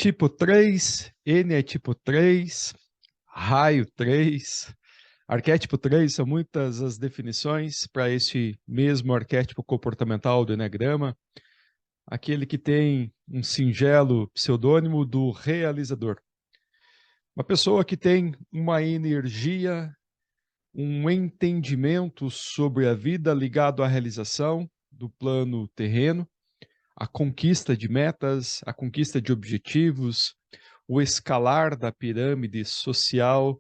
Tipo 3, N é tipo 3, raio 3, arquétipo 3, são muitas as definições para este mesmo arquétipo comportamental do Eneagrama, aquele que tem um singelo pseudônimo do realizador. Uma pessoa que tem uma energia, um entendimento sobre a vida ligado à realização do plano terreno, a conquista de metas, a conquista de objetivos, o escalar da pirâmide social,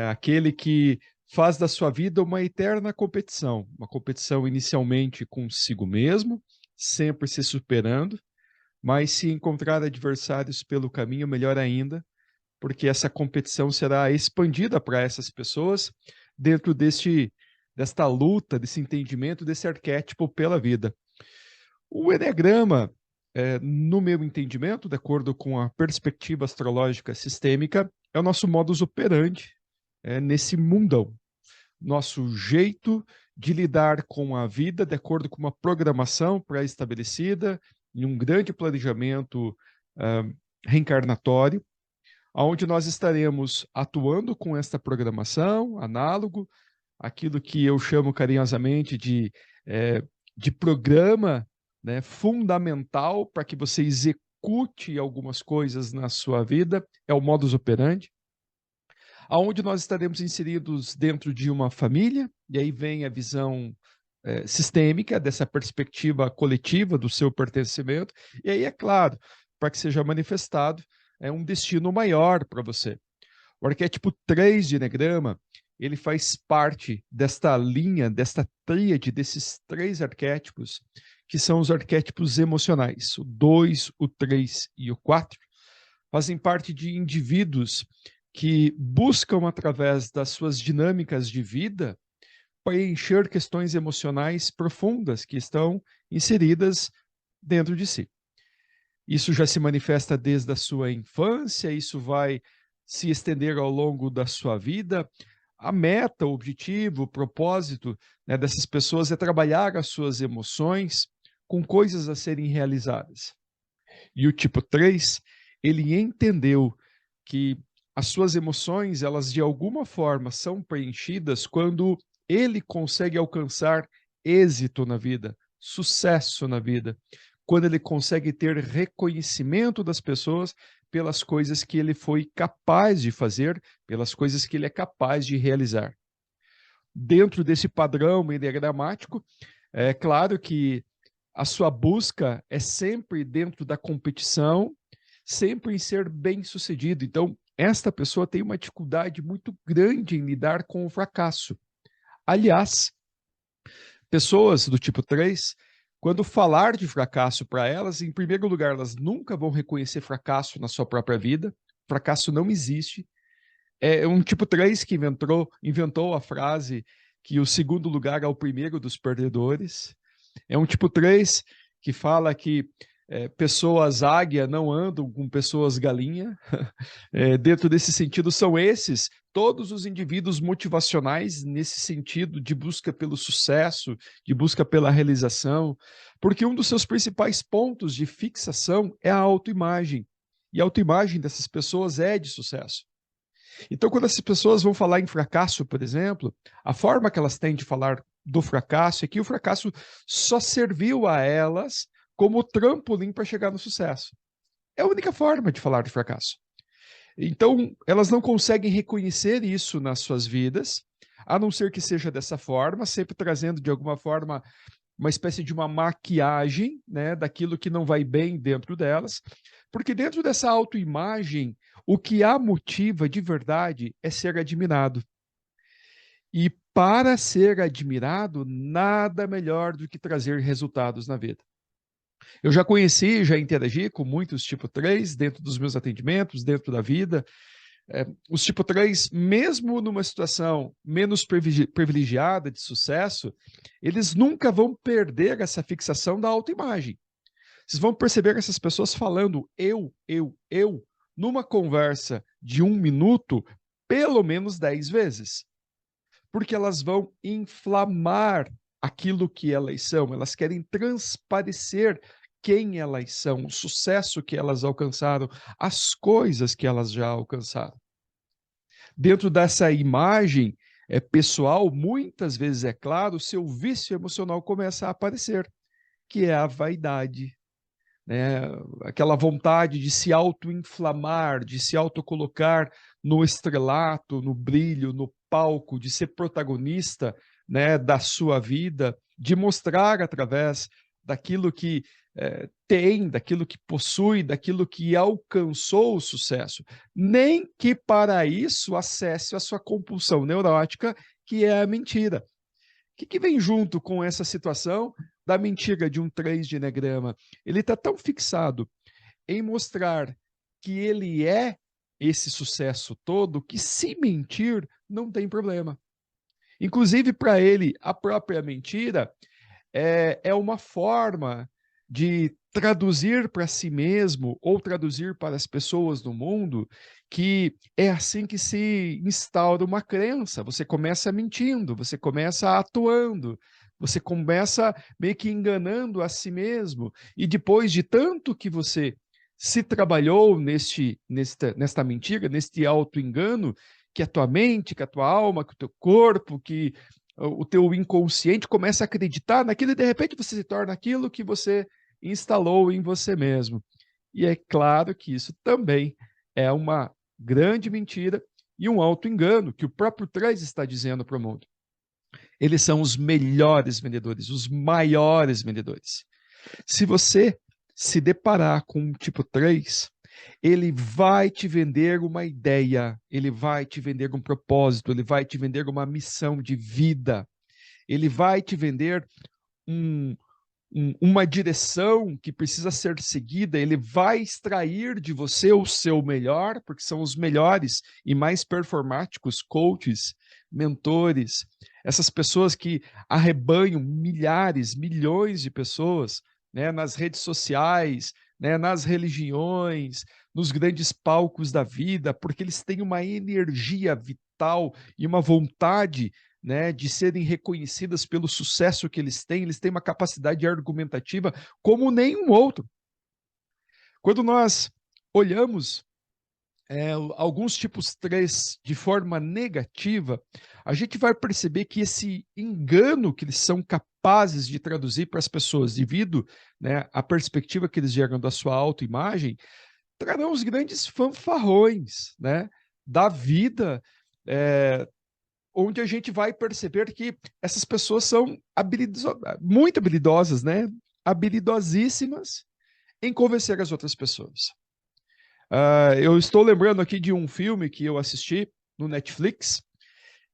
aquele que faz da sua vida uma eterna competição, uma competição inicialmente consigo mesmo, sempre se superando, mas se encontrar adversários pelo caminho, melhor ainda, porque essa competição será expandida para essas pessoas dentro desta luta, desse entendimento, desse arquétipo pela vida. O Eneagrama, no meu entendimento, de acordo com a perspectiva astrológica sistêmica, é o nosso modus operandi nesse mundão. Nosso jeito de lidar com a vida de acordo com uma programação pré-estabelecida, em um grande planejamento reencarnatório, onde nós estaremos atuando com esta programação, análogo, aquilo que eu chamo carinhosamente de programa, né, fundamental para que você execute algumas coisas na sua vida, é o modus operandi, aonde nós estaremos inseridos dentro de uma família, e aí vem a visão sistêmica dessa perspectiva coletiva do seu pertencimento, e aí, é claro, para que seja manifestado, é um destino maior para você. O arquétipo 3 de Eneagrama, ele faz parte desta linha, desta tríade, desses três arquétipos, que são os arquétipos emocionais. O 2, o 3 e o 4 fazem parte de indivíduos que buscam, através das suas dinâmicas de vida, preencher questões emocionais profundas que estão inseridas dentro de si. Isso já se manifesta desde a sua infância, isso vai se estender ao longo da sua vida. A meta, o objetivo, o propósito, né, dessas pessoas é trabalhar as suas emoções com coisas a serem realizadas. E o tipo 3, ele entendeu que as suas emoções, elas de alguma forma são preenchidas quando ele consegue alcançar êxito na vida, sucesso na vida, quando ele consegue ter reconhecimento das pessoas pelas coisas que ele foi capaz de fazer, pelas coisas que ele é capaz de realizar. Dentro desse padrão enneagramático, é claro que a sua busca é sempre dentro da competição, sempre em ser bem-sucedido. Então, esta pessoa tem uma dificuldade muito grande em lidar com o fracasso. Aliás, pessoas do tipo 3, quando falar de fracasso para elas, em primeiro lugar, elas nunca vão reconhecer fracasso na sua própria vida. Fracasso não existe. É um tipo 3 que inventou a frase que o segundo lugar é o primeiro dos perdedores. É um tipo 3 que fala que pessoas águia não andam com pessoas galinha. Dentro desse sentido, são esses todos os indivíduos motivacionais nesse sentido de busca pelo sucesso, de busca pela realização, porque um dos seus principais pontos de fixação é a autoimagem. E a autoimagem dessas pessoas é de sucesso. Então, quando essas pessoas vão falar em fracasso, por exemplo, a forma que elas têm de falar do fracasso é que o fracasso só serviu a elas como trampolim para chegar no sucesso. É a única forma de falar de fracasso. Então, elas não conseguem reconhecer isso nas suas vidas, a não ser que seja dessa forma, sempre trazendo de alguma forma uma espécie de uma maquiagem, né, daquilo que não vai bem dentro delas, porque dentro dessa autoimagem, o que a motiva de verdade é ser admirado. E para ser admirado, nada melhor do que trazer resultados na vida. Eu já conheci, já interagi com muitos tipo 3 dentro dos meus atendimentos, dentro da vida. Os tipo 3, mesmo numa situação menos privilegiada de sucesso, eles nunca vão perder essa fixação da autoimagem. Vocês vão perceber essas pessoas falando eu, numa conversa de 1 minuto, pelo menos 10 vezes. Porque elas vão inflamar aquilo que elas são, elas querem transparecer quem elas são, o sucesso que elas alcançaram, as coisas que elas já alcançaram. Dentro dessa imagem pessoal, muitas vezes, é claro, o seu vício emocional começa a aparecer, que é a vaidade, né? Aquela vontade de se auto-inflamar, de se auto-colocar no estrelato, no brilho, no palco, de ser protagonista, né, da sua vida, de mostrar através daquilo que tem, daquilo que possui, daquilo que alcançou o sucesso. Nem que para isso acesse a sua compulsão neurótica, que é a mentira. O que vem junto com essa situação da mentira de um 3 de eneagrama? Ele está tão fixado em mostrar que ele é esse sucesso todo, que se mentir não tem problema. Inclusive, para ele, a própria mentira é uma forma de traduzir para si mesmo ou traduzir para as pessoas do mundo que é assim que se instaura uma crença. Você começa mentindo, você começa atuando, você começa meio que enganando a si mesmo. E depois de tanto que você se trabalhou nesta mentira, neste auto-engano, que a tua mente, que a tua alma, que o teu corpo, que o teu inconsciente começa a acreditar naquilo e de repente você se torna aquilo que você instalou em você mesmo. E é claro que isso também é uma grande mentira e um auto-engano que o próprio 3 está dizendo para o mundo. Eles são os melhores vendedores, os maiores vendedores. Se você se deparar com um tipo 3, ele vai te vender uma ideia, ele vai te vender um propósito, ele vai te vender uma missão de vida, ele vai te vender uma direção que precisa ser seguida, ele vai extrair de você o seu melhor, porque são os melhores e mais performáticos coaches, mentores, essas pessoas que arrebanham milhares, milhões de pessoas, né, nas redes sociais, né, nas religiões, nos grandes palcos da vida, porque eles têm uma energia vital e uma vontade, né, de serem reconhecidas pelo sucesso que eles têm uma capacidade argumentativa como nenhum outro. Quando nós olhamos alguns tipos 3 de forma negativa, a gente vai perceber que esse engano que eles são capazes de traduzir para as pessoas, devido, né, à perspectiva que eles geram da sua autoimagem, trarão os grandes fanfarrões, né, da vida, onde a gente vai perceber que essas pessoas são muito habilidosas, né? Habilidosíssimas em convencer as outras pessoas. Eu estou lembrando aqui de um filme que eu assisti no Netflix,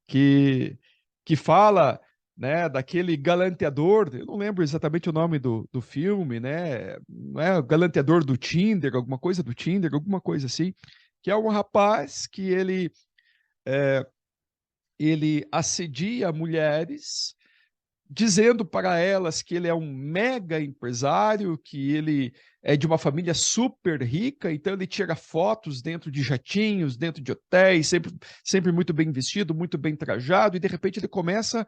que fala, né, daquele galanteador, eu não lembro exatamente o nome do filme, né? Não é o galanteador do Tinder, alguma coisa do Tinder, alguma coisa assim, que é um rapaz que ele assedia mulheres, dizendo para elas que ele é um mega empresário, que ele é de uma família super rica, então ele tira fotos dentro de jatinhos, dentro de hotéis, sempre muito bem vestido, muito bem trajado, e de repente ele começa,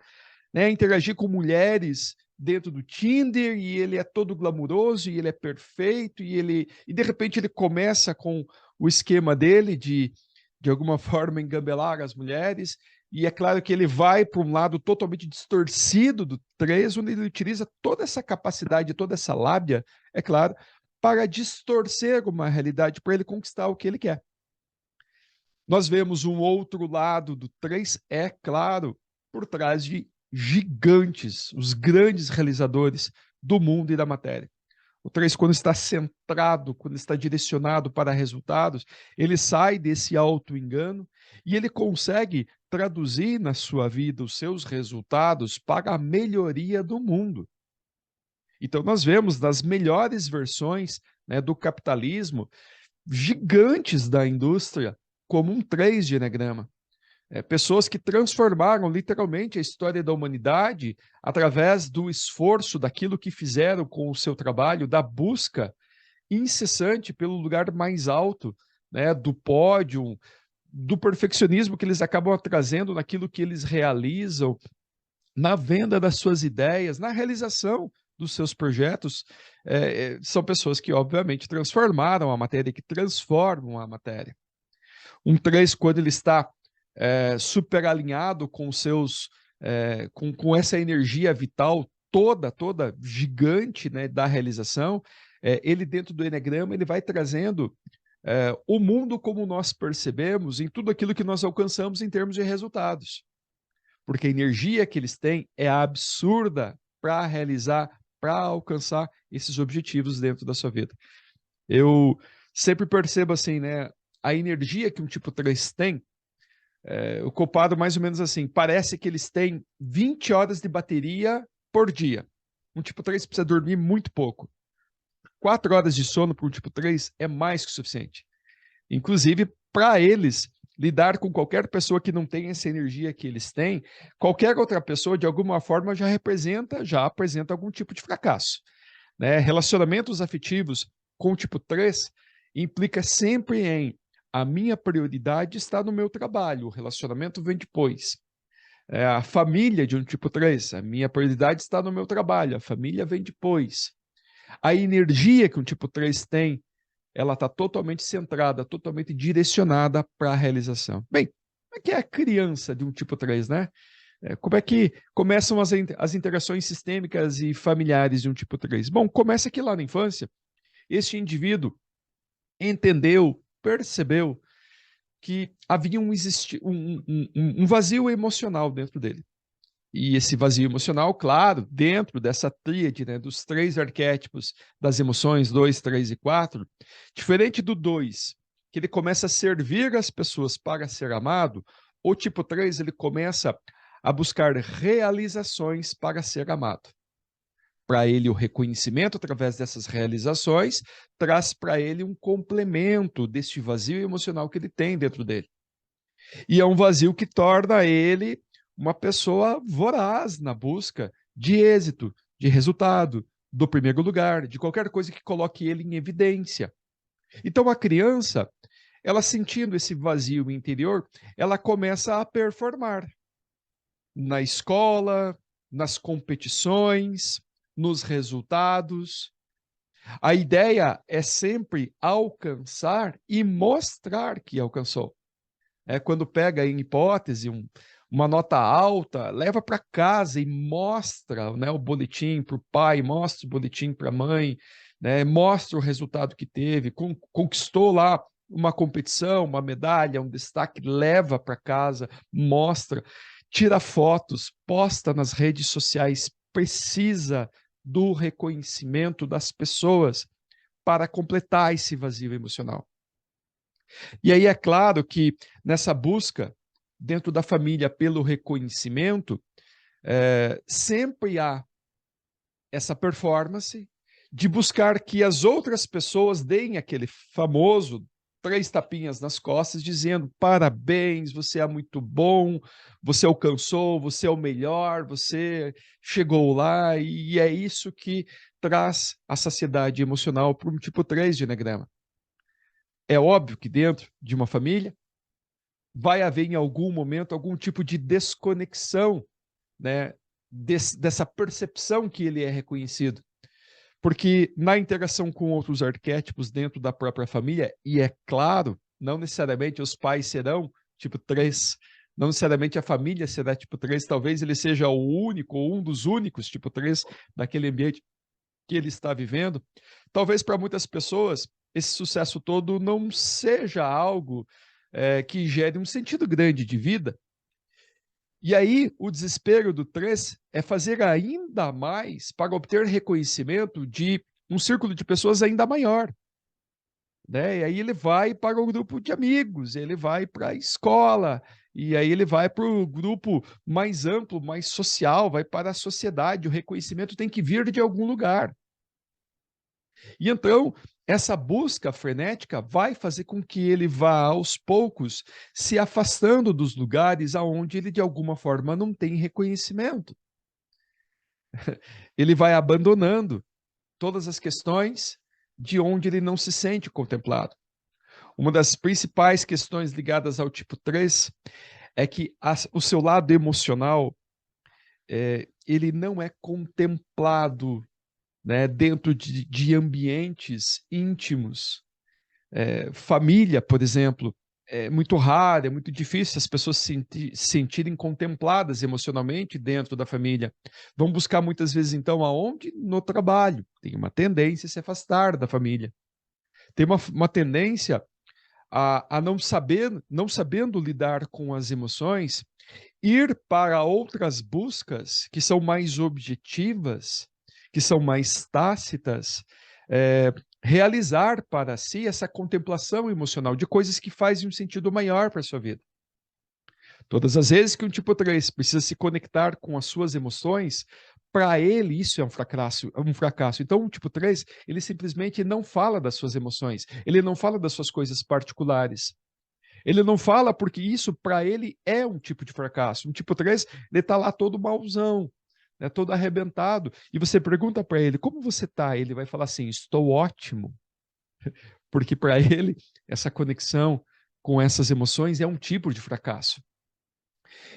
né, a interagir com mulheres dentro do Tinder, e ele é todo glamuroso, e ele é perfeito, e de repente ele começa com o esquema dele de alguma forma engambelar as mulheres, e é claro que ele vai para um lado totalmente distorcido do 3, onde ele utiliza toda essa capacidade, toda essa lábia, é claro, para distorcer uma realidade, para ele conquistar o que ele quer. Nós vemos um outro lado do 3, é claro, por trás de gigantes, os grandes realizadores do mundo e da matéria. O 3, quando está centrado, quando está direcionado para resultados, ele sai desse auto-engano e ele consegue traduzir na sua vida os seus resultados para a melhoria do mundo. Então, nós vemos nas melhores versões, né, do capitalismo, gigantes da indústria, como um 3 de eneagrama. Pessoas que transformaram literalmente a história da humanidade através do esforço, daquilo que fizeram com o seu trabalho, da busca incessante pelo lugar mais alto, né, do pódio, do perfeccionismo que eles acabam trazendo naquilo que eles realizam, na venda das suas ideias, na realização dos seus projetos são pessoas que, obviamente, transformaram a matéria, que transformam a matéria. Um 3, quando ele está super alinhado com os seus, com essa energia vital toda gigante, né, da realização, ele dentro do Eneagrama, ele vai trazendo o mundo como nós percebemos em tudo aquilo que nós alcançamos em termos de resultados. Porque a energia que eles têm é absurda para realizar, para alcançar esses objetivos dentro da sua vida. Eu sempre percebo assim, né, a energia que um tipo 3 tem, eu comparo mais ou menos assim, parece que eles têm 20 horas de bateria por dia. Um tipo 3 precisa dormir muito pouco. 4 horas de sono para um tipo 3 é mais que o suficiente. Inclusive, para eles, lidar com qualquer pessoa que não tem essa energia que eles têm, qualquer outra pessoa, de alguma forma, já apresenta algum tipo de fracasso. Né? Relacionamentos afetivos com o tipo 3 implica sempre em a minha prioridade está no meu trabalho, o relacionamento vem depois. A família de um tipo 3, a minha prioridade está no meu trabalho, a família vem depois. A energia que um tipo 3 tem, ela está totalmente centrada, totalmente direcionada para a realização. Bem, como é que é a criança de um tipo 3, né? Como é que começam as interações sistêmicas e familiares de um tipo 3? Bom, começa que lá na infância, este indivíduo entendeu, percebeu que havia um vazio emocional dentro dele. E esse vazio emocional, claro, dentro dessa tríade, né, dos 3 arquétipos das emoções, 2, 3 e 4, diferente do 2, que ele começa a servir as pessoas para ser amado, o tipo 3, ele começa a buscar realizações para ser amado. Para ele, o reconhecimento através dessas realizações traz para ele um complemento deste vazio emocional que ele tem dentro dele. E é um vazio que torna ele uma pessoa voraz na busca de êxito, de resultado, do primeiro lugar, de qualquer coisa que coloque ele em evidência. Então a criança, ela sentindo esse vazio interior, ela começa a performar na escola, nas competições, nos resultados. A ideia é sempre alcançar e mostrar que alcançou. Quando pega em hipótese uma nota alta, leva para casa e mostra, né, o boletim para o pai, mostra o boletim para a mãe, né, mostra o resultado que teve, conquistou lá uma competição, uma medalha, um destaque, leva para casa, mostra, tira fotos, posta nas redes sociais, precisa do reconhecimento das pessoas para completar esse vazio emocional. E aí é claro que nessa busca dentro da família pelo reconhecimento, sempre há essa performance de buscar que as outras pessoas deem aquele famoso 3 tapinhas nas costas, dizendo parabéns, você é muito bom, você alcançou, você é o melhor, você chegou lá, e é isso que traz a saciedade emocional para um tipo 3 de eneagrama. É óbvio que dentro de uma família vai haver em algum momento algum tipo de desconexão, né, dessa percepção que ele é reconhecido. Porque na interação com outros arquétipos dentro da própria família, e é claro, não necessariamente os pais serão tipo 3, não necessariamente a família será tipo 3, talvez ele seja o único ou um dos únicos tipo 3 naquele ambiente que ele está vivendo. Talvez para muitas pessoas esse sucesso todo não seja algo que gere um sentido grande de vida. E aí, o desespero do 3 é fazer ainda mais para obter reconhecimento de um círculo de pessoas ainda maior. Né? E aí ele vai para o grupo de amigos, ele vai para a escola, e aí ele vai para o grupo mais amplo, mais social, vai para a sociedade. O reconhecimento tem que vir de algum lugar. E então, essa busca frenética vai fazer com que ele vá, aos poucos, se afastando dos lugares aonde ele, de alguma forma, não tem reconhecimento. Ele vai abandonando todas as questões de onde ele não se sente contemplado. Uma das principais questões ligadas ao tipo 3 é que o seu lado emocional, ele não é contemplado né, dentro de ambientes íntimos. Família, por exemplo, é muito raro, é muito difícil as pessoas se sentirem contempladas emocionalmente dentro da família. Vão buscar muitas vezes, então, aonde? No trabalho. Tem uma tendência a se afastar da família. Tem uma tendência a não sabendo lidar com as emoções, ir para outras buscas que são mais objetivas, que são mais tácitas, realizar para si essa contemplação emocional de coisas que fazem um sentido maior para a sua vida. Todas as vezes que um tipo 3 precisa se conectar com as suas emoções, para ele isso é um fracasso, Então, o tipo 3, ele simplesmente não fala das suas emoções, ele não fala das suas coisas particulares. Ele não fala porque isso para ele é um tipo de fracasso. Um tipo 3, ele está lá todo mauzão, né, todo arrebentado. E você pergunta para ele, como você está? Ele vai falar assim, estou ótimo. Porque para ele, essa conexão com essas emoções é um tipo de fracasso.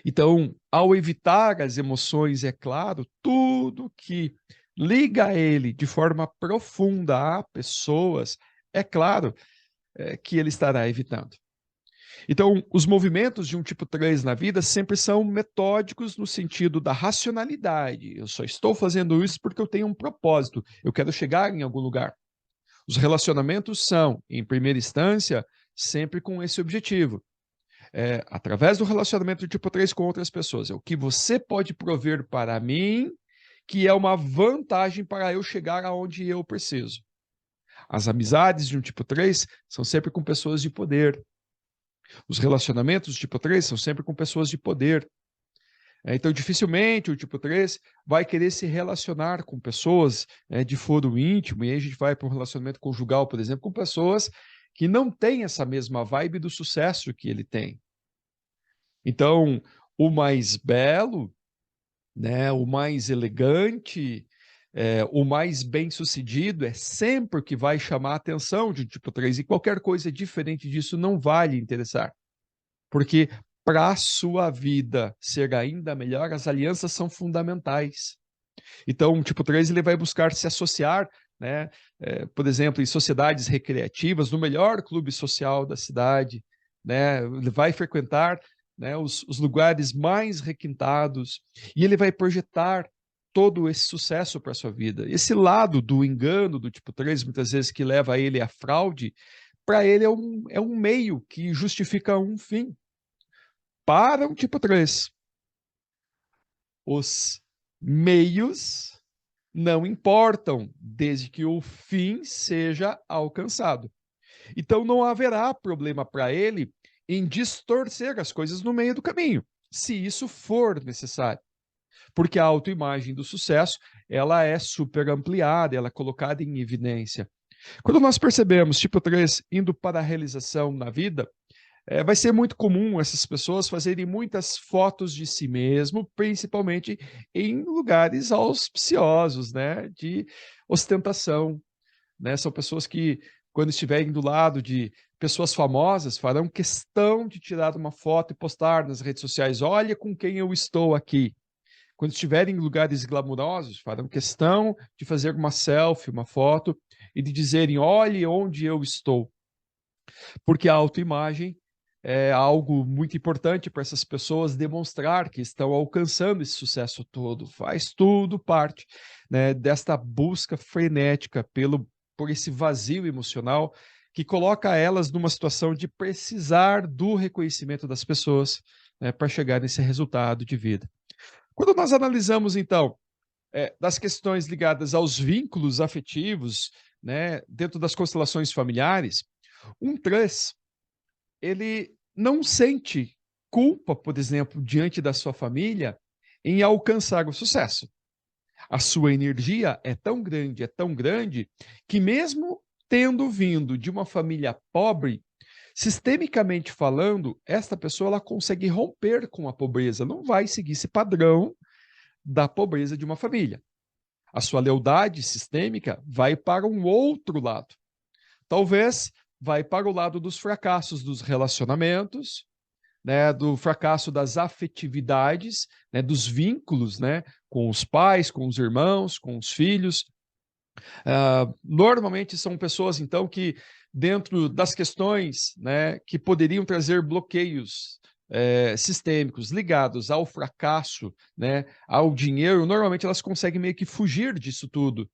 Então, ao evitar as emoções, é claro, tudo que liga ele de forma profunda a pessoas, é claro, que ele estará evitando. Então, os movimentos de um tipo 3 na vida sempre são metódicos no sentido da racionalidade. Eu só estou fazendo isso porque eu tenho um propósito, eu quero chegar em algum lugar. Os relacionamentos são, em primeira instância, sempre com esse objetivo. Através do relacionamento tipo 3 com outras pessoas. É o que você pode prover para mim, que é uma vantagem para eu chegar aonde eu preciso. As amizades de um tipo 3 são sempre com pessoas de poder. Os relacionamentos do tipo 3 são sempre com pessoas de poder. Então, dificilmente o tipo 3 vai querer se relacionar com pessoas de foro íntimo, e aí a gente vai para um relacionamento conjugal, por exemplo, com pessoas que não têm essa mesma vibe do sucesso que ele tem. Então, o mais belo, né, o mais elegante, o mais bem-sucedido é sempre o que vai chamar a atenção de um tipo 3, e qualquer coisa diferente disso não vai lhe interessar. Porque para a sua vida ser ainda melhor, as alianças são fundamentais. Então, o tipo 3 ele vai buscar se associar, né, por exemplo, em sociedades recreativas, no melhor clube social da cidade, né, ele vai frequentar, né, os lugares mais requintados, e ele vai projetar todo esse sucesso para a sua vida. Esse lado do engano do tipo 3, muitas vezes que leva ele à fraude, para ele é um meio que justifica um fim. Para um tipo 3, os meios não importam, desde que o fim seja alcançado. Então não haverá problema para ele em distorcer as coisas no meio do caminho, se isso for necessário. Porque a autoimagem do sucesso, ela é super ampliada, ela é colocada em evidência. Quando nós percebemos tipo 3 indo para a realização na vida, vai ser muito comum essas pessoas fazerem muitas fotos de si mesmo, principalmente em lugares auspiciosos, né, de ostentação, né? São pessoas que, quando estiverem do lado de pessoas famosas, farão questão de tirar uma foto e postar nas redes sociais. Olha com quem eu estou aqui. Quando estiverem em lugares glamurosos, farão questão de fazer uma selfie, uma foto e de dizerem: olhe onde eu estou. Porque a autoimagem é algo muito importante para essas pessoas demonstrar que estão alcançando esse sucesso todo. Faz tudo parte, né, desta busca frenética por esse vazio emocional que coloca elas numa situação de precisar do reconhecimento das pessoas, né, para chegar nesse resultado de vida. Quando nós analisamos, então, das questões ligadas aos vínculos afetivos, né, dentro das constelações familiares, um trans ele não sente culpa, por exemplo, diante da sua família em alcançar o sucesso. A sua energia é tão grande, que mesmo tendo vindo de uma família pobre, sistemicamente falando, esta pessoa ela consegue romper com a pobreza, não vai seguir esse padrão da pobreza de uma família. A sua lealdade sistêmica vai para um outro lado. Talvez vai para o lado dos fracassos dos relacionamentos, né, do fracasso das afetividades, né, dos vínculos, né, com os pais, com os irmãos, com os filhos. Normalmente são pessoas, então, que dentro das questões, né, que poderiam trazer bloqueios sistêmicos ligados ao fracasso, né, ao dinheiro, normalmente elas conseguem meio que fugir disso tudo.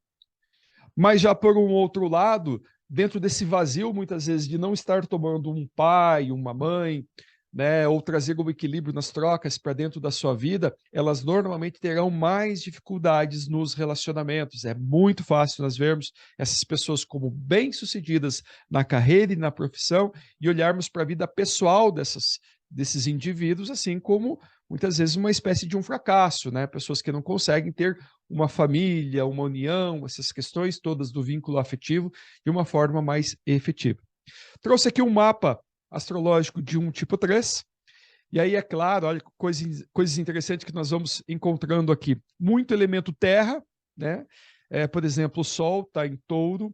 Mas já por um outro lado, dentro desse vazio, muitas vezes, de não estar tomando um pai, uma mãe, né, ou trazer o equilíbrio nas trocas para dentro da sua vida, elas normalmente terão mais dificuldades nos relacionamentos. É muito fácil nós vermos essas pessoas como bem-sucedidas na carreira e na profissão e olharmos para a vida pessoal desses indivíduos, assim como muitas vezes uma espécie de um fracasso, né? Pessoas que não conseguem ter uma família, uma união, essas questões todas do vínculo afetivo de uma forma mais efetiva. Trouxe aqui um mapa astrológico de um tipo 3, e aí é claro, olha, coisas interessantes que nós vamos encontrando aqui. Muito elemento terra, né? Por exemplo, o Sol está em touro,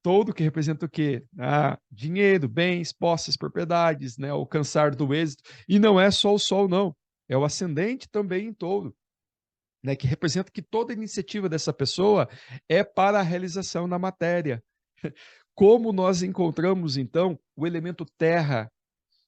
touro que representa o quê? Dinheiro, bens, posses, propriedades, né? Alcançar do êxito. E não é só o Sol, não. É o ascendente também em touro, né, que representa que toda iniciativa dessa pessoa é para a realização na matéria. Como nós encontramos, então, o elemento terra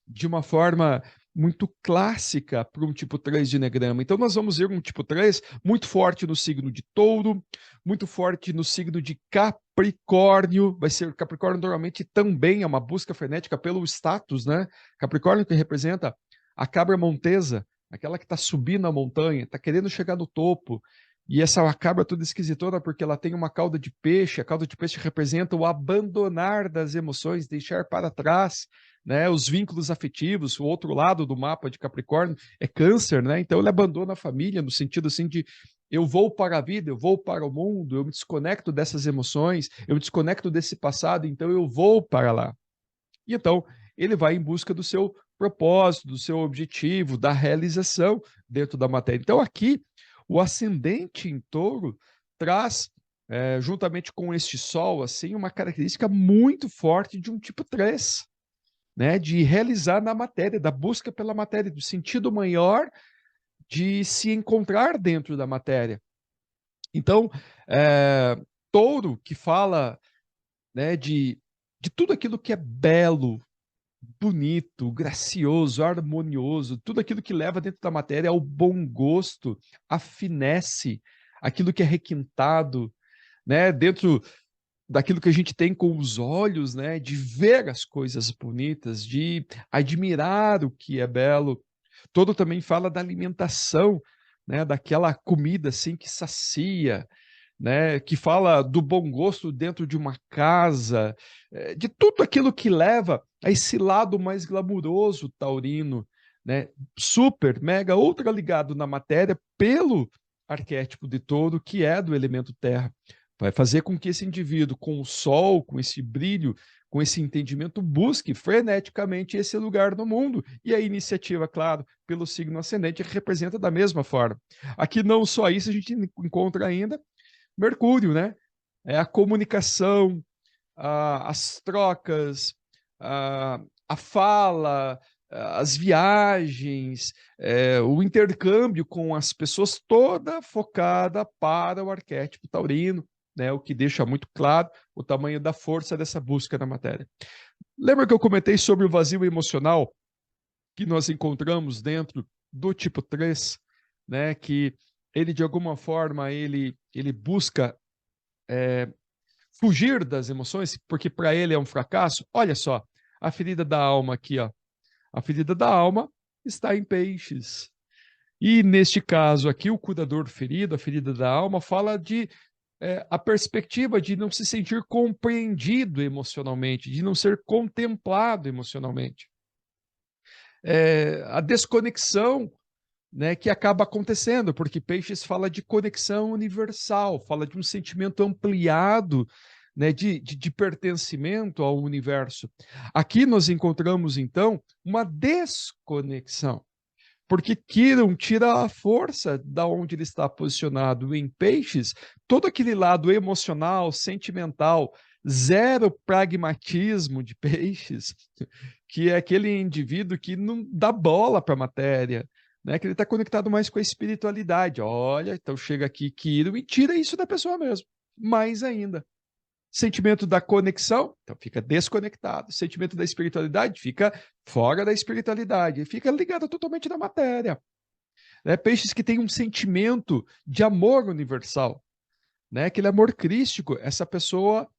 de uma forma muito clássica para um tipo 3 de enegrama. Então, nós vamos ver um tipo 3 muito forte no signo de touro, muito forte no signo de Capricórnio. Vai ser Capricórnio, normalmente, também é uma busca frenética pelo status, né? Capricórnio que representa a cabra montesa, aquela que está subindo a montanha, está querendo chegar no topo. E essa cabra toda esquisitona porque ela tem uma cauda de peixe. A cauda de peixe representa o abandonar das emoções, deixar para trás, né, os vínculos afetivos. O outro lado do mapa de Capricórnio é Câncer, né? Então ele abandona a família no sentido assim de eu vou para a vida, eu vou para o mundo, eu me desconecto dessas emoções, eu me desconecto desse passado, então eu vou para lá. E então ele vai em busca do seu propósito, do seu objetivo, da realização dentro da matéria. Então aqui o ascendente em Touro traz juntamente com este Sol assim uma característica muito forte de um tipo 3, né, de realizar na matéria, da busca pela matéria, do sentido maior de se encontrar dentro da matéria. Então, Touro, que fala, né, de tudo aquilo que é belo, bonito, gracioso, harmonioso, tudo aquilo que leva dentro da matéria ao bom gosto, à finesse, aquilo que é requintado, né, dentro daquilo que a gente tem com os olhos, né, de ver as coisas bonitas, de admirar o que é belo. Todo também fala da alimentação, né, daquela comida assim que sacia, né, que fala do bom gosto dentro de uma casa, de tudo aquilo que leva a esse lado mais glamuroso taurino, né, super, mega, ultra ligado na matéria pelo arquétipo de touro, que é do elemento terra. Vai fazer com que esse indivíduo, com o sol, com esse brilho, com esse entendimento, busque freneticamente esse lugar no mundo. E a iniciativa, claro, pelo signo ascendente, representa da mesma forma. Aqui não só isso, a gente encontra ainda Mercúrio, né? É a comunicação, as trocas, a fala, as viagens, o intercâmbio com as pessoas, toda focada para o arquétipo taurino, né? O que deixa muito claro o tamanho da força dessa busca na matéria. Lembra que eu comentei sobre o vazio emocional que nós encontramos dentro do tipo 3, né? Que ele, de alguma forma, ele busca fugir das emoções, porque para ele é um fracasso. Olha só, a ferida da alma aqui, ó. A ferida da alma está em peixes. E neste caso aqui, o cuidador ferido, a ferida da alma, fala de a perspectiva de não se sentir compreendido emocionalmente, de não ser contemplado emocionalmente. A desconexão, né, que acaba acontecendo, porque Peixes fala de conexão universal, fala de um sentimento ampliado, né, de pertencimento ao universo. Aqui nós encontramos, então, uma desconexão, porque Quirón tira a força da onde ele está posicionado em Peixes, todo aquele lado emocional, sentimental, zero pragmatismo de Peixes, que é aquele indivíduo que não dá bola para a matéria, né? Que ele está conectado mais com a espiritualidade. Olha, então chega aqui Quirón e tira isso da pessoa mesmo. mais ainda. Sentimento da conexão, então fica desconectado. Sentimento da espiritualidade, fica fora da espiritualidade, fica ligado totalmente na matéria. Né? Peixes que têm um sentimento de amor universal, né? Aquele amor crístico, essa pessoa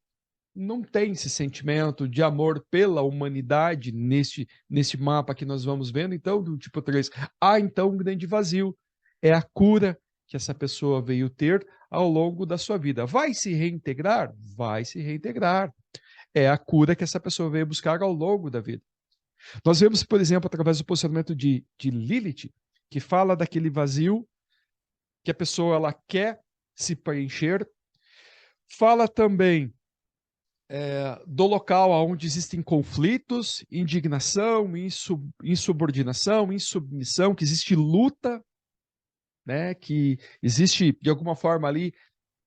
não tem esse sentimento de amor pela humanidade nesse mapa que nós vamos vendo, então, do tipo 3. Há, então, um grande vazio. É a cura que essa pessoa veio ter ao longo da sua vida. Vai se reintegrar? Vai se reintegrar. É a cura que essa pessoa veio buscar ao longo da vida. Nós vemos, por exemplo, através do posicionamento de Lilith, que fala daquele vazio que a pessoa ela quer se preencher. Fala também do local onde existem conflitos, indignação, insubordinação, insubmissão, que existe luta, né? Que existe, de alguma forma ali,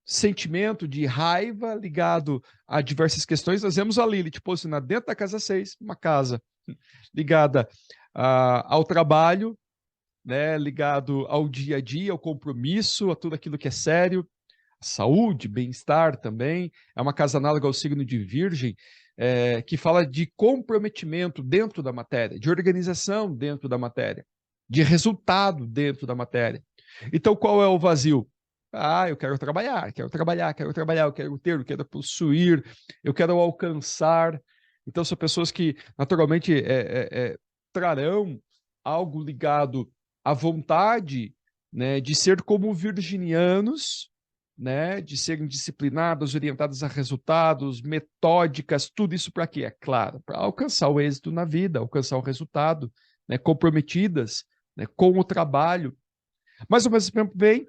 sentimento de raiva ligado a diversas questões. Nós vemos a Lilith posicionada dentro da casa 6, uma casa ligada ao trabalho, né? Ligado ao dia a dia, ao compromisso, a tudo aquilo que é sério, saúde, bem-estar também. É uma casa análoga ao signo de Virgem, que fala de comprometimento dentro da matéria, de organização dentro da matéria, de resultado dentro da matéria. Então, qual é o vazio? Ah, eu quero trabalhar, quero trabalhar, quero trabalhar, eu quero ter, eu quero possuir, eu quero alcançar. Então, são pessoas que, naturalmente, trarão algo ligado à vontade, né, de ser como virginianos, né, de serem disciplinadas, orientadas a resultados, metódicas, tudo isso para quê? É claro, para alcançar o êxito na vida, alcançar o resultado, né, comprometidas, né, com o trabalho. Mas, ao mesmo tempo, vem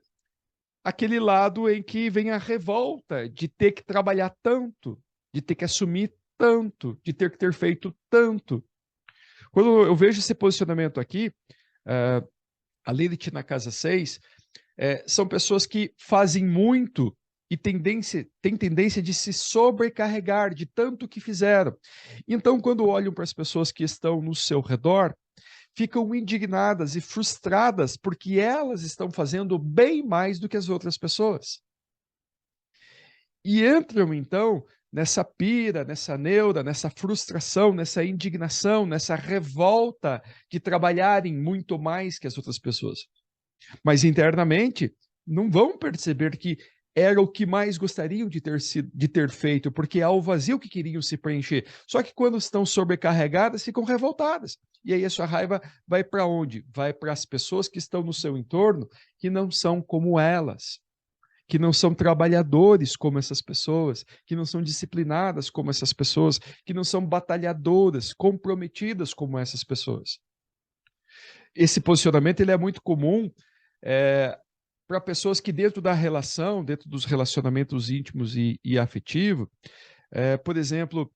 aquele lado em que vem a revolta de ter que trabalhar tanto, de ter que assumir tanto, de ter feito tanto. Quando eu vejo esse posicionamento aqui, a Lilith na casa 6, são pessoas que fazem muito e têm tendência de se sobrecarregar de tanto que fizeram. Então, quando olham para as pessoas que estão no seu redor, ficam indignadas e frustradas porque elas estão fazendo bem mais do que as outras pessoas. E entram, então, nessa pira, nessa neura, nessa frustração, nessa indignação, nessa revolta de trabalharem muito mais que as outras pessoas. Mas internamente não vão perceber que era o que mais gostariam de ter feito, porque há o vazio que queriam se preencher. Só que quando estão sobrecarregadas, ficam revoltadas. E aí a sua raiva vai para onde? Vai para as pessoas que estão no seu entorno, que não são como elas, que não são trabalhadores como essas pessoas, que não são disciplinadas como essas pessoas, que não são batalhadoras, comprometidas como essas pessoas. Esse posicionamento ele é muito comum para pessoas que dentro da relação, dentro dos relacionamentos íntimos e afetivos, por exemplo,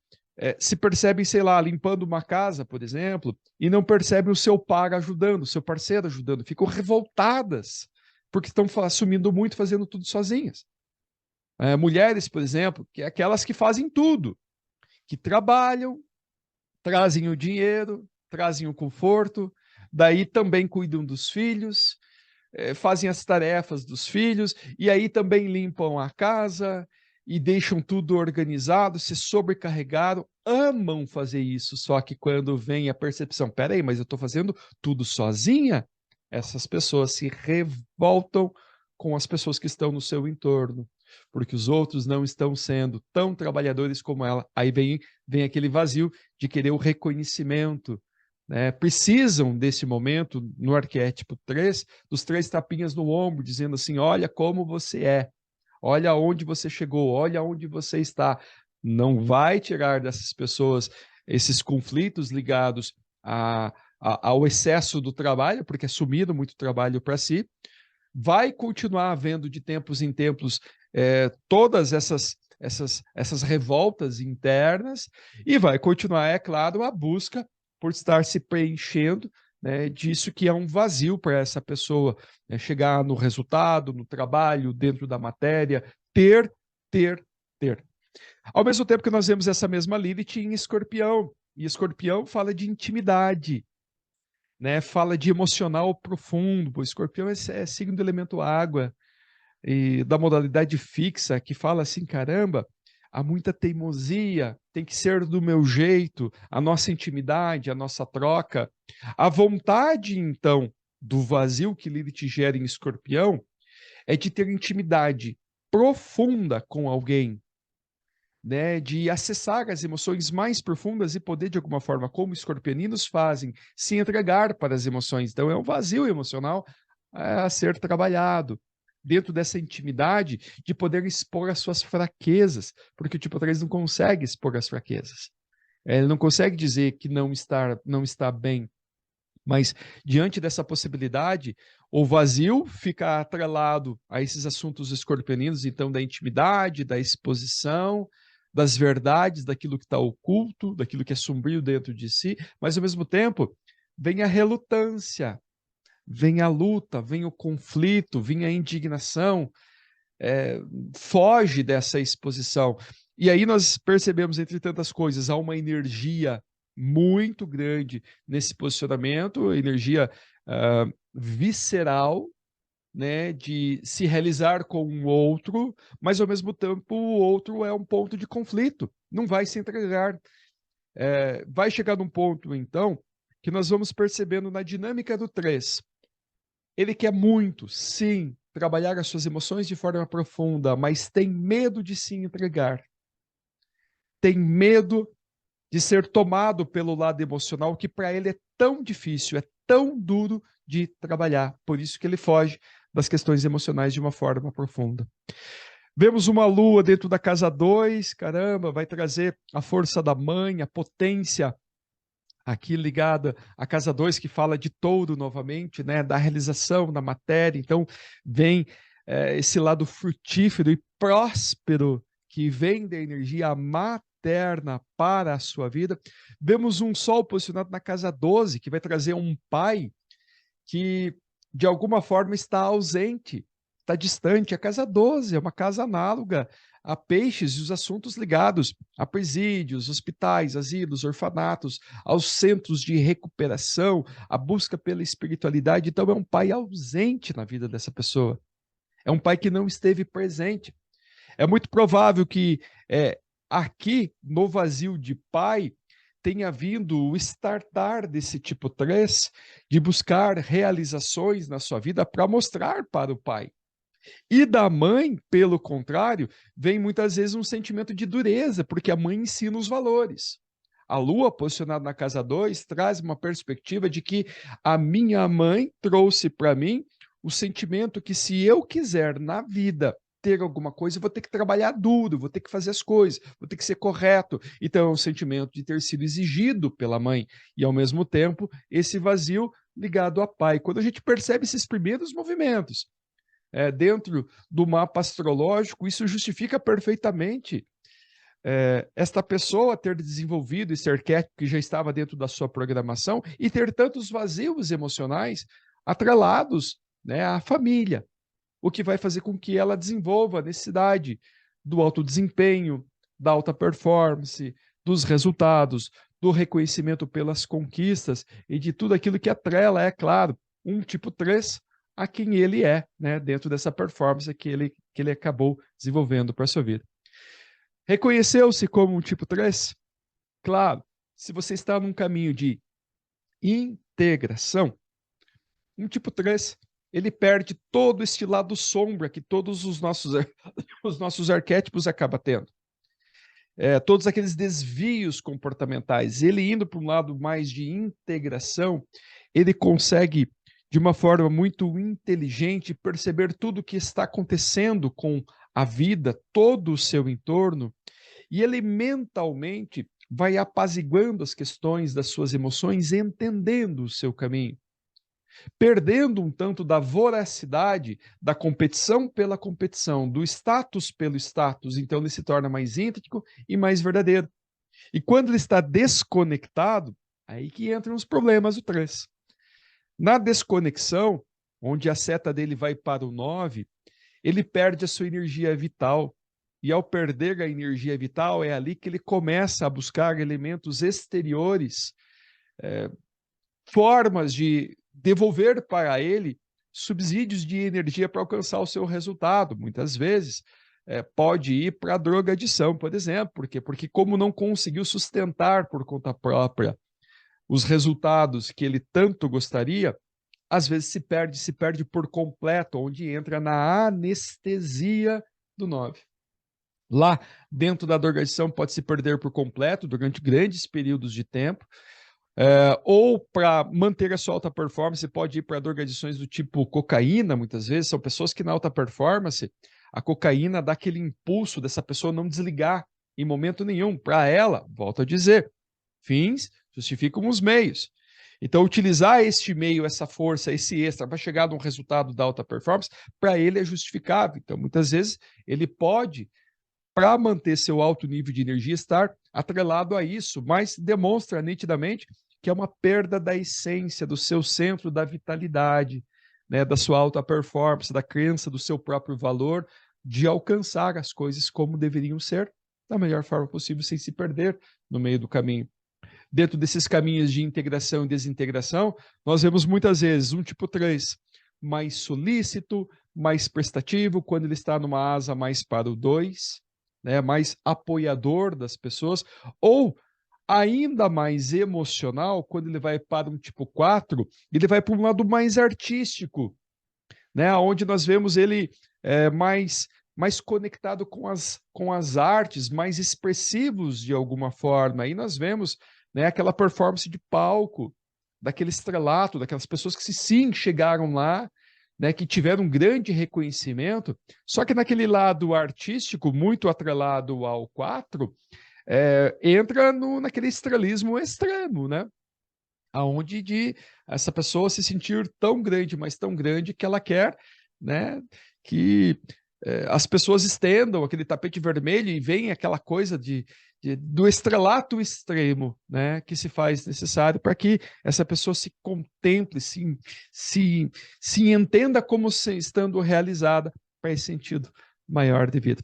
se percebem, sei lá, limpando uma casa, por exemplo, e não percebem o seu par ajudando, o seu parceiro ajudando, ficam revoltadas, porque estão assumindo muito, fazendo tudo sozinhas. Mulheres, por exemplo, que é aquelas que fazem tudo, que trabalham, trazem o dinheiro, trazem o conforto, daí também cuidam dos filhos, fazem as tarefas dos filhos, e aí também limpam a casa e deixam tudo organizado, se sobrecarregaram, amam fazer isso, só que quando vem a percepção, peraí, mas eu estou fazendo tudo sozinha, essas pessoas se revoltam com as pessoas que estão no seu entorno, porque os outros não estão sendo tão trabalhadores como ela. Aí vem aquele vazio de querer o reconhecimento, né? Precisam desse momento, no arquétipo 3, dos 3 tapinhas no ombro, dizendo assim, olha como você é, olha onde você chegou, olha onde você está. Não vai tirar dessas pessoas esses conflitos ligados ao excesso do trabalho, porque assumiram muito trabalho para si. Vai continuar havendo de tempos em tempos todas essas revoltas internas e vai continuar, é claro, a busca por estar se preenchendo, né, disso que é um vazio para essa pessoa, né, chegar no resultado, no trabalho, dentro da matéria, ter. Ao mesmo tempo que nós vemos essa mesma Lilith em Escorpião, e Escorpião fala de intimidade, né, fala de emocional profundo. O Escorpião é signo do elemento água, e da modalidade fixa, que fala assim, caramba, há muita teimosia, tem que ser do meu jeito, a nossa intimidade, a nossa troca. A vontade, então, do vazio que Lilith gera em Escorpião é de ter intimidade profunda com alguém, né, de acessar as emoções mais profundas e poder, de alguma forma, como escorpianinos fazem, se entregar para as emoções. Então, é um vazio emocional a ser trabalhado. Dentro dessa intimidade, de poder expor as suas fraquezas, porque o tipo 3 não consegue expor as fraquezas. Ele não consegue dizer que não está bem, mas diante dessa possibilidade, o vazio fica atrelado a esses assuntos escorpioninos, então da intimidade, da exposição, das verdades, daquilo que está oculto, daquilo que é sombrio dentro de si, mas ao mesmo tempo vem a relutância, vem a luta, vem o conflito, vem a indignação, foge dessa exposição. E aí nós percebemos, entre tantas coisas, há uma energia muito grande nesse posicionamento, energia visceral, né, de se realizar com um outro, mas ao mesmo tempo o outro é um ponto de conflito, não vai se entregar. Vai chegar num ponto, então, que nós vamos percebendo na dinâmica do 3. Ele quer muito, sim, trabalhar as suas emoções de forma profunda, mas tem medo de se entregar. Tem medo de ser tomado pelo lado emocional, que para ele é tão difícil, é tão duro de trabalhar. Por isso que ele foge das questões emocionais de uma forma profunda. Vemos uma lua dentro da casa 2, caramba, vai trazer a força da mãe, a potência aqui ligada à casa 2, que fala de touro novamente, né, da realização na matéria. Então, vem esse lado frutífero e próspero que vem da energia materna para a sua vida. Vemos um sol posicionado na casa 12, que vai trazer um pai que, de alguma forma, está ausente, está distante. A casa 12 é uma casa análoga a peixes e os assuntos ligados a presídios, hospitais, asilos, orfanatos, aos centros de recuperação, a busca pela espiritualidade. Então, é um pai ausente na vida dessa pessoa. É um pai que não esteve presente. É muito provável que aqui, no vazio de pai, tenha vindo o startar desse tipo 3, de buscar realizações na sua vida para mostrar para o pai. E da mãe, pelo contrário, vem muitas vezes um sentimento de dureza, porque a mãe ensina os valores. A lua, posicionada na casa 2, traz uma perspectiva de que a minha mãe trouxe para mim o sentimento que, se eu quiser na vida ter alguma coisa, eu vou ter que trabalhar duro, vou ter que fazer as coisas, vou ter que ser correto. Então, é um sentimento de ter sido exigido pela mãe e, ao mesmo tempo, esse vazio ligado a pai. Quando a gente percebe esses primeiros movimentos dentro do mapa astrológico, isso justifica perfeitamente esta pessoa ter desenvolvido esse arquétipo que já estava dentro da sua programação e ter tantos vazios emocionais atrelados, né, à família, o que vai fazer com que ela desenvolva a necessidade do alto desempenho, da alta performance, dos resultados, do reconhecimento pelas conquistas e de tudo aquilo que atrela, é claro, um tipo 3 a quem ele é, né, dentro dessa performance que ele acabou desenvolvendo para a sua vida. Reconheceu-se como um tipo 3? Claro, se você está num caminho de integração, um tipo 3, ele perde todo este lado sombra que todos os nossos arquétipos acabam tendo. Todos aqueles desvios comportamentais. Ele indo para um lado mais de integração, ele consegue, de uma forma muito inteligente, perceber tudo o que está acontecendo com a vida, todo o seu entorno, e ele mentalmente vai apaziguando as questões das suas emoções, entendendo o seu caminho, perdendo um tanto da voracidade da competição pela competição, do status pelo status. Então ele se torna mais íntegro e mais verdadeiro. E quando ele está desconectado, aí que entram os problemas do 3. Na desconexão, onde a seta dele vai para o 9, ele perde a sua energia vital. E ao perder a energia vital, é ali que ele começa a buscar elementos exteriores, formas de devolver para ele subsídios de energia para alcançar o seu resultado. Muitas vezes pode ir para a drogadição, por exemplo. Por quê? Porque como não conseguiu sustentar por conta própria os resultados que ele tanto gostaria, às vezes se perde por completo, onde entra na anestesia do 9. Lá dentro da drogadição pode se perder por completo durante grandes períodos de tempo, ou para manter a sua alta performance, pode ir para drogadições do tipo cocaína, muitas vezes. São pessoas que na alta performance, a cocaína dá aquele impulso dessa pessoa não desligar em momento nenhum. Para ela, volto a dizer, fins justificam os meios. Então, utilizar este meio, essa força, esse extra, para chegar a um resultado da alta performance, para ele é justificável. Então, muitas vezes, ele pode, para manter seu alto nível de energia, estar atrelado a isso, mas demonstra nitidamente que é uma perda da essência, do seu centro da vitalidade, né, da sua alta performance, da crença do seu próprio valor, de alcançar as coisas como deveriam ser, da melhor forma possível, sem se perder no meio do caminho. Dentro desses caminhos de integração e desintegração, nós vemos muitas vezes um tipo 3 mais solícito, mais prestativo, quando ele está numa asa mais para o 2, né, mais apoiador das pessoas, ou ainda mais emocional, quando ele vai para um tipo 4, ele vai para um lado mais artístico, né, onde nós vemos ele mais conectado com as artes, mais expressivos de alguma forma. Aí nós vemos, né, aquela performance de palco, daquele estrelato, daquelas pessoas que sim chegaram lá, né, que tiveram um grande reconhecimento, só que naquele lado artístico, muito atrelado ao 4, entra naquele estrelismo extremo, né? Aonde de essa pessoa se sentir tão grande, mas tão grande que ela quer, né, que as pessoas estendam aquele tapete vermelho e vem aquela coisa do estrelato extremo, né, que se faz necessário para que essa pessoa se contemple, se entenda como estando realizada para esse sentido maior de vida.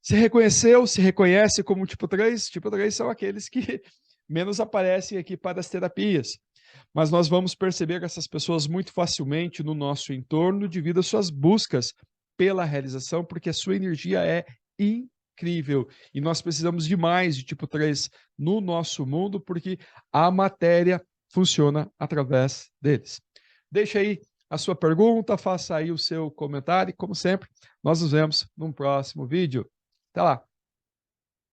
Se reconheceu, se reconhece como tipo 3? Tipo 3 são aqueles que menos aparecem aqui para as terapias. Mas nós vamos perceber essas pessoas muito facilmente no nosso entorno devido às suas buscas pela realização, porque a sua energia é incrível. E nós precisamos de mais de tipo 3 no nosso mundo, porque a matéria funciona através deles. Deixa aí a sua pergunta, faça aí o seu comentário e, como sempre, nós nos vemos num próximo vídeo. Até lá!